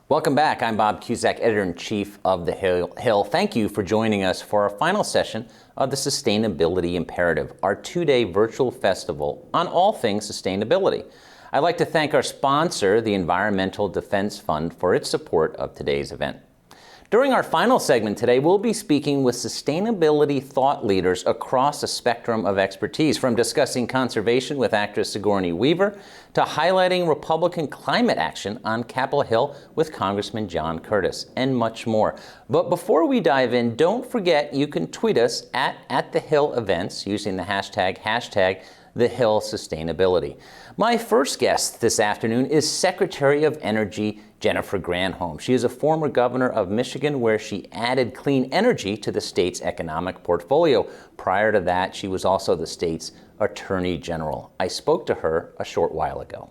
Welcome back. I'm Bob Cusack, editor-in-chief of The Hill. Thank you for joining us for our final session of the Sustainability Imperative, our two-day virtual festival on all things sustainability. I'd like to thank our sponsor, the Environmental Defense Fund, for its support of today's event. During our final segment today, we'll be speaking with sustainability thought leaders across a spectrum of expertise, from discussing conservation with actress Sigourney Weaver to highlighting Republican climate action on Capitol Hill with Congressman John Curtis, and much more. But before we dive in, don't forget you can tweet us at The Hill Events using the hashtag The Hill Sustainability. My first guest this afternoon is Secretary of Energy Jennifer Granholm. She is a former governor of Michigan, where she added clean energy to the state's economic portfolio. Prior to that, she was also the state's Attorney General. I spoke to her a short while ago.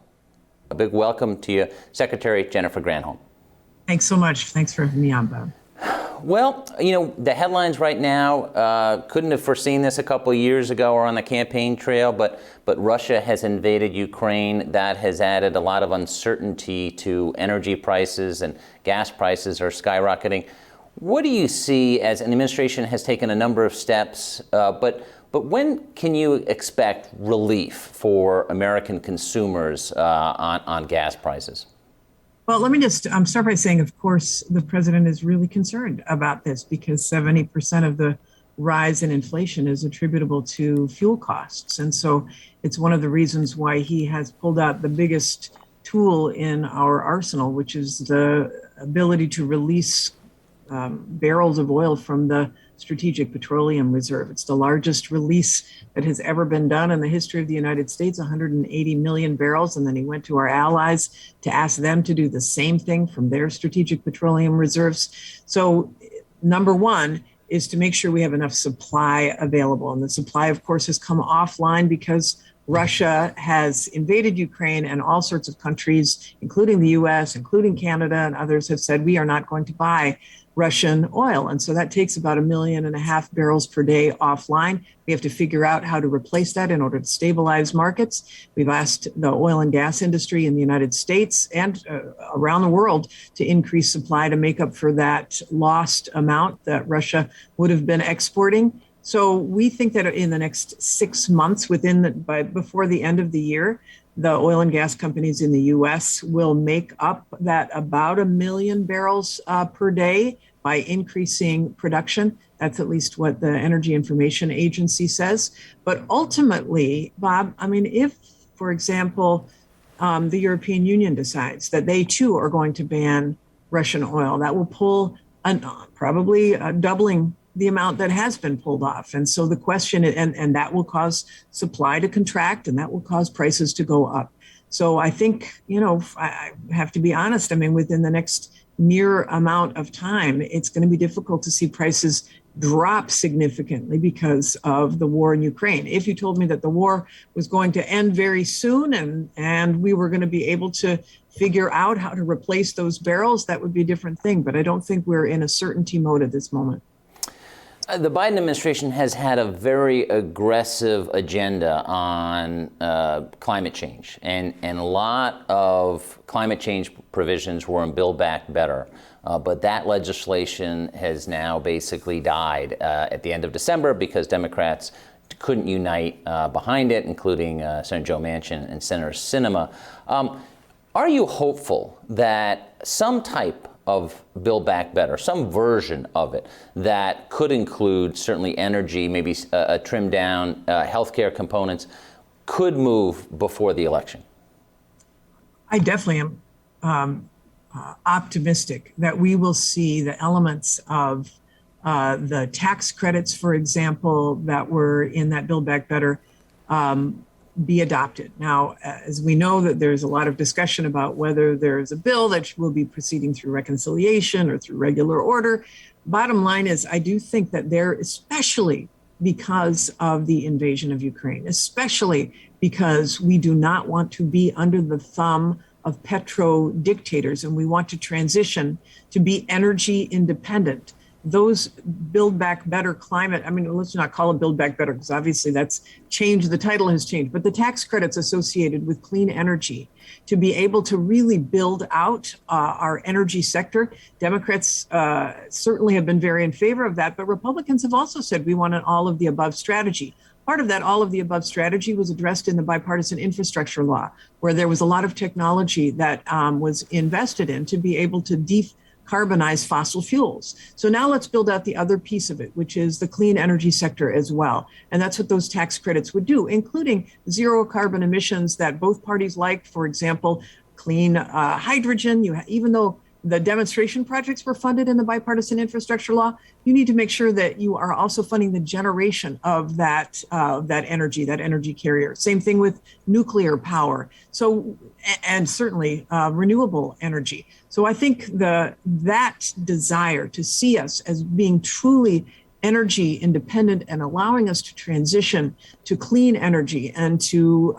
A big welcome to you, Secretary Jennifer Granholm. Thanks so much. Thanks for having me on, Bob. Well, you know, the headlines right now, couldn't have foreseen this a couple of years ago or on the campaign trail, but Russia has invaded Ukraine. That has added a lot of uncertainty to energy prices, and gas prices are skyrocketing. What do you see as an administration has taken a number of steps, but when can you expect relief for American consumers on gas prices? Well, let me just start by saying, of course, the president is really concerned about this because 70% of the rise in inflation is attributable to fuel costs. And so it's one of the reasons why he has pulled out the biggest tool in our arsenal, which is the ability to release barrels of oil from the Strategic Petroleum Reserve. It's the largest release that has ever been done in the history of the United States, 180 million barrels. And then he went to our allies to ask them to do the same thing from their Strategic Petroleum Reserves. So number one is to make sure we have enough supply available. And the supply, of course, has come offline because Russia has invaded Ukraine, and all sorts of countries, including the US, including Canada, and others have said we are not going to buy Russian oil. And so that takes about 1.5 million barrels per day offline. We have to figure out how to replace that in order to stabilize markets. We've asked the oil and gas industry in the United States and around the world to increase supply to make up for that lost amount that Russia would have been exporting. So we think that in the next 6 months, before the end of the year, the oil and gas companies in the U.S. will make up that about 1 million barrels per day by increasing production. That's at least what the Energy Information Agency says. But ultimately, Bob, I mean, if, for example, the European Union decides that they too are going to ban Russian oil, that will pull probably doubling the amount that has been pulled off. And so the question, and that will cause supply to contract, and that will cause prices to go up. So I think, you know, I have to be honest, I mean, within the next near amount of time, it's going to be difficult to see prices drop significantly because of the war in Ukraine. If you told me that the war was going to end very soon and we were going to be able to figure out how to replace those barrels, that would be a different thing. But I don't think we're in a certainty mode at this moment. The Biden administration has had a very aggressive agenda on climate change, and a lot of climate change provisions were in Build Back Better, but that legislation has now basically died at the end of December because Democrats couldn't unite behind it, including Senator Joe Manchin and Senator Sinema. Are you hopeful that some type of Build Back Better, some version of it that could include certainly energy, maybe a trimmed down healthcare components, could move before the election? I definitely am optimistic that we will see the elements of the tax credits, for example, that were in that Build Back Better be adopted. Now, as we know, that there's a lot of discussion about whether there's a bill that will be proceeding through reconciliation or through regular order. Bottom line is, I do think that there, especially because of the invasion of Ukraine, especially because we do not want to be under the thumb of petro dictators, and we want to transition to be energy independent. those Build Back Better climate, I mean, let's not call it Build Back Better because obviously that's changed, the title has changed, but the tax credits associated with clean energy to be able to really build out our energy sector. Democrats certainly have been very in favor of that, but Republicans have also said we want an all of the above strategy. Part of that all of the above strategy was addressed in the bipartisan infrastructure law, where there was a lot of technology that was invested in to be able to decarbonize fossil fuels. So now let's build out the other piece of it, which is the clean energy sector as well. And that's what those tax credits would do, including zero carbon emissions that both parties liked. For example, clean hydrogen. Even though the demonstration projects were funded in the bipartisan infrastructure law, you need to make sure that you are also funding the generation of that energy carrier. Same thing with nuclear power. So, and certainly renewable energy. So I think that desire to see us as being truly energy independent and allowing us to transition to clean energy and to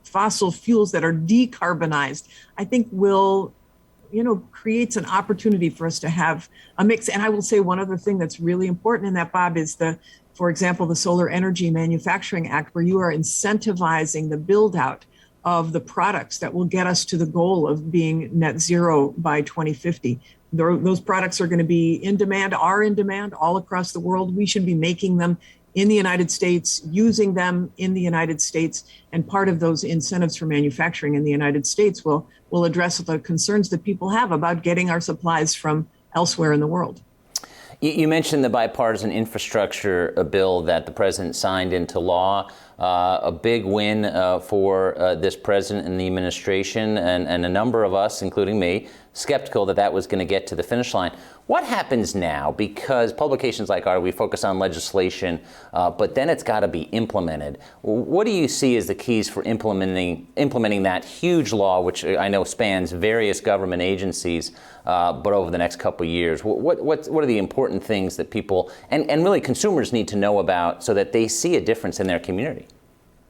fossil fuels that are decarbonized, I think will creates an opportunity for us to have a mix. And I will say one other thing that's really important in that, Bob, is for example, the Solar Energy Manufacturing Act, where you are incentivizing the build out of the products that will get us to the goal of being net zero by 2050. Those products are going to be are in demand all across the world. We should be making them in the United States, using them in the United States. And part of those incentives for manufacturing in the United States will address the concerns that people have about getting our supplies from elsewhere in the world. You mentioned the bipartisan infrastructure bill that the president signed into law, a big win for this president and the administration, and a number of us, including me, skeptical that was going to get to the finish line. What happens now? Because publications like ours, we focus on legislation, but then it's got to be implemented. What do you see as the keys for implementing that huge law, which I know spans various government agencies, but over the next couple of years? What are the important things that people and really consumers need to know about so that they see a difference in their community?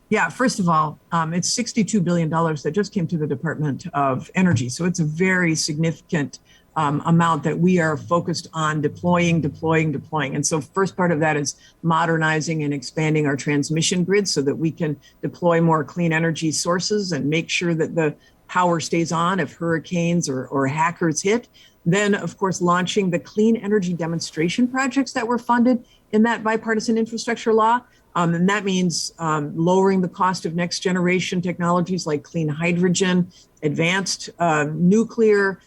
Yeah, first of all, it's $62 billion that just came to the Department of Energy. So it's a very significant amount that we are focused on deploying. And so first part of that is modernizing and expanding our transmission grid so that we can deploy more clean energy sources and make sure that the power stays on if hurricanes or hackers hit. Then, of course, launching the clean energy demonstration projects that were funded in that bipartisan infrastructure law. And that means lowering the cost of next generation technologies like clean hydrogen, advanced nuclear,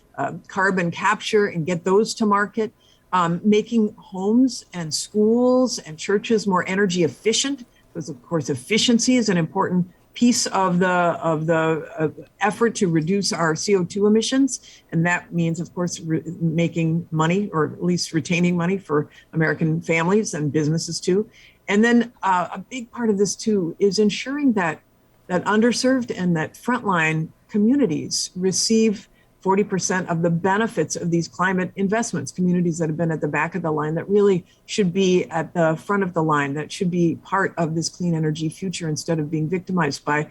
carbon capture, and get those to market. Making homes and schools and churches more energy efficient, because of course efficiency is an important piece of the effort to reduce our CO2 emissions. And that means, of course, making money, or at least retaining money for American families and businesses too. And then a big part of this too is ensuring that underserved and that frontline communities receive 40% of the benefits of these climate investments, communities that have been at the back of the line that really should be at the front of the line, that should be part of this clean energy future instead of being victimized by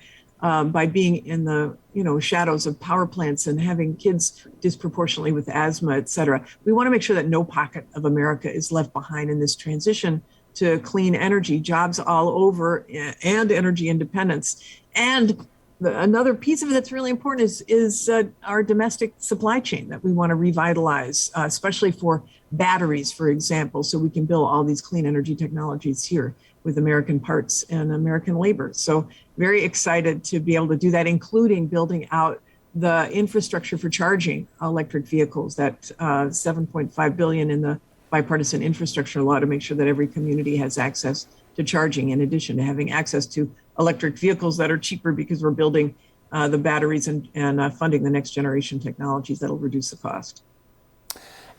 being in the shadows of power plants and having kids disproportionately with asthma, et cetera. We want to make sure that no pocket of America is left behind in this transition to clean energy, jobs all over, and energy independence. And another piece of it that's really important is our domestic supply chain that we want to revitalize, especially for batteries, for example, so we can build all these clean energy technologies here with American parts and American labor. So very excited to be able to do that, including building out the infrastructure for charging electric vehicles, that $7.5 billion in the bipartisan infrastructure law to make sure that every community has access to charging, in addition to having access to electric vehicles that are cheaper because we're building the batteries and funding the next generation technologies that'll reduce the cost.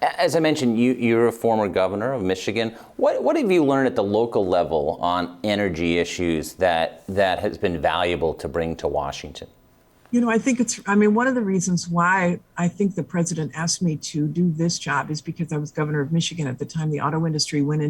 As I mentioned, you're a former governor of Michigan. What have you learned at the local level on energy issues that has been valuable to bring to Washington? I think one of the reasons why I think the president asked me to do this job is because I was governor of Michigan at the time the auto industry went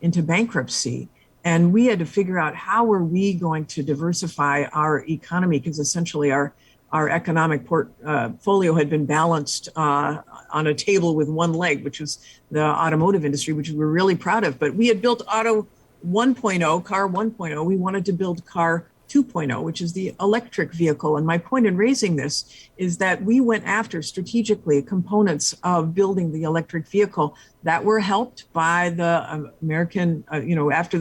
into bankruptcy. And we had to figure out how were we going to diversify our economy, because essentially our our economic portfolio had been balanced on a table with one leg, which was the automotive industry, which we're really proud of. But we had built auto 1.0, car 1.0. We wanted to build car 2.0, which is the electric vehicle. And my point in raising this is that we went after strategically components of building the electric vehicle that were helped by the American, after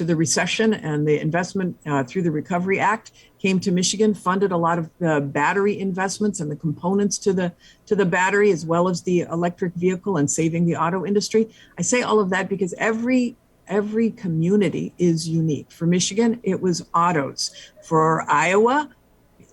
the recession and the investment through the Recovery Act came to Michigan, funded a lot of the battery investments and the components to the battery, as well as the electric vehicle and saving the auto industry. I say all of that because every community is unique. For Michigan, it was autos. For Iowa,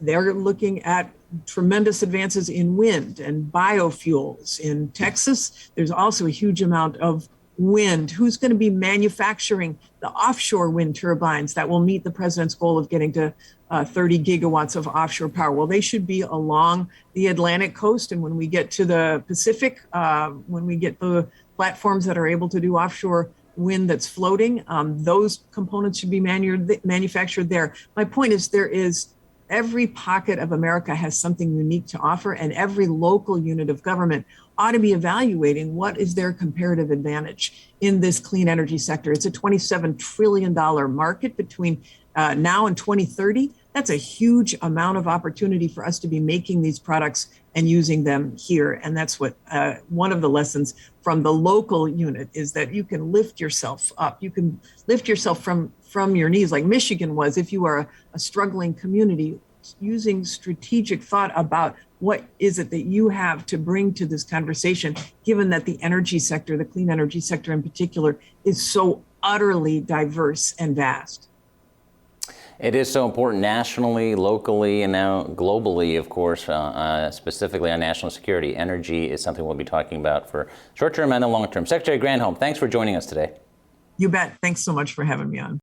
they're looking at tremendous advances in wind and biofuels. In Texas, there's also a huge amount of wind. Who's going to be manufacturing the offshore wind turbines that will meet the president's goal of getting to 30 gigawatts of offshore power? Well, they should be along the Atlantic coast. And when we get to the Pacific, when we get the platforms that are able to do offshore wind that's floating, those components should be manufactured there. My point is every pocket of America has something unique to offer, and every local unit of government ought to be evaluating what is their comparative advantage in this clean energy sector. It's a $27 trillion market between now and 2030. That's a huge amount of opportunity for us to be making these products and using them here. And that's what one of the lessons from the local unit is, that you can lift yourself up. You can lift yourself from your knees, like Michigan was, if you are a struggling community, using strategic thought about what is it that you have to bring to this conversation, given that the energy sector, the clean energy sector in particular, is so utterly diverse and vast. It is so important nationally, locally, and now globally, of course, specifically on national security. Energy is something we'll be talking about for short-term and the long-term. Secretary Granholm, thanks for joining us today. You bet. Thanks so much for having me on.